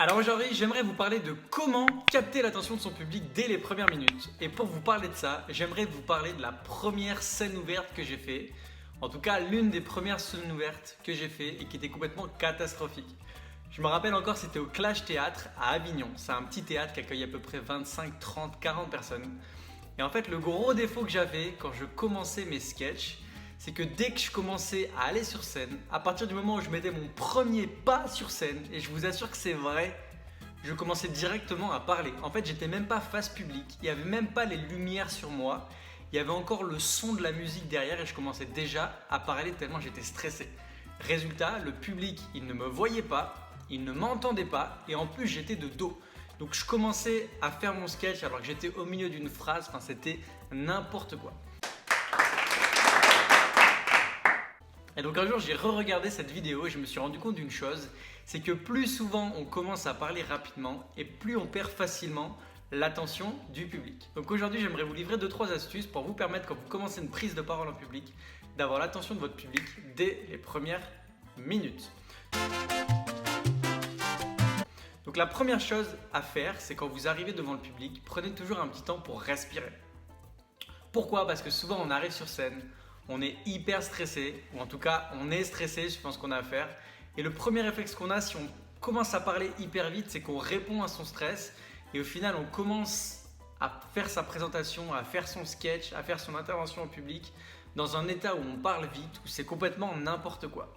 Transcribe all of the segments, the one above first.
Alors aujourd'hui, j'aimerais vous parler de comment capter l'attention de son public dès les premières minutes. Et pour vous parler de ça, j'aimerais vous parler de la première scène ouverte que j'ai fait. En tout cas, l'une des premières scènes ouvertes que j'ai fait et qui était complètement catastrophique. Je me rappelle encore, c'était au Clash Théâtre à Avignon. C'est un petit théâtre qui accueille à peu près 25, 30, 40 personnes. Et en fait, le gros défaut que j'avais quand je commençais mes sketchs, c'est que dès que je commençais à aller sur scène, à partir du moment où je mettais mon premier pas sur scène, et je vous assure que c'est vrai, je commençais directement à parler. En fait, j'étais même pas face publique, il n'y avait même pas les lumières sur moi, il y avait encore le son de la musique derrière et je commençais déjà à parler tellement j'étais stressé. Résultat, le public, il ne me voyait pas, il ne m'entendait pas et en plus j'étais de dos. Donc je commençais à faire mon sketch alors que j'étais au milieu d'une phrase, enfin c'était n'importe quoi. Et donc un jour j'ai re-regardé cette vidéo et je me suis rendu compte d'une chose, c'est que plus souvent on commence à parler rapidement et plus on perd facilement l'attention du public. Donc aujourd'hui j'aimerais vous livrer 2-3 astuces pour vous permettre quand vous commencez une prise de parole en public d'avoir l'attention de votre public dès les premières minutes. Donc la première chose à faire, c'est quand vous arrivez devant le public, prenez toujours un petit temps pour respirer. Pourquoi ? Parce que souvent on arrive sur scène, on est hyper stressé, ou en tout cas on est stressé suivant ce qu'on a à faire. Et le premier réflexe qu'on a si on commence à parler hyper vite, c'est qu'on répond à son stress et au final on commence à faire sa présentation, à faire son sketch, à faire son intervention en public dans un état où on parle vite, où c'est complètement n'importe quoi.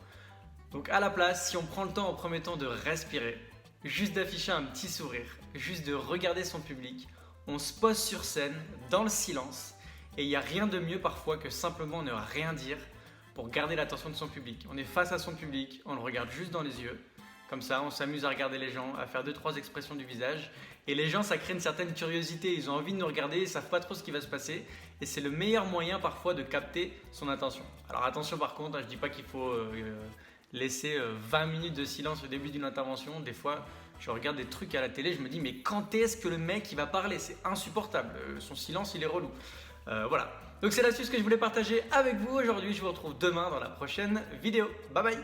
Donc à la place, si on prend le temps en premier temps de respirer, juste d'afficher un petit sourire, juste de regarder son public, on se pose sur scène dans le silence. Et il n'y a rien de mieux parfois que simplement ne rien dire pour garder l'attention de son public. On est face à son public, on le regarde juste dans les yeux. Comme ça, on s'amuse à regarder les gens, à faire 2-3 expressions du visage. Et les gens, ça crée une certaine curiosité. Ils ont envie de nous regarder, ils ne savent pas trop ce qui va se passer. Et c'est le meilleur moyen parfois de capter son attention. Alors attention par contre, je ne dis pas qu'il faut laisser 20 minutes de silence au début d'une intervention. Des fois, je regarde des trucs à la télé, je me dis mais quand est-ce que le mec il va parler ? C'est insupportable, son silence il est relou. Voilà, donc c'est l'astuce que je voulais partager avec vous aujourd'hui. Je vous retrouve demain dans la prochaine vidéo. Bye bye.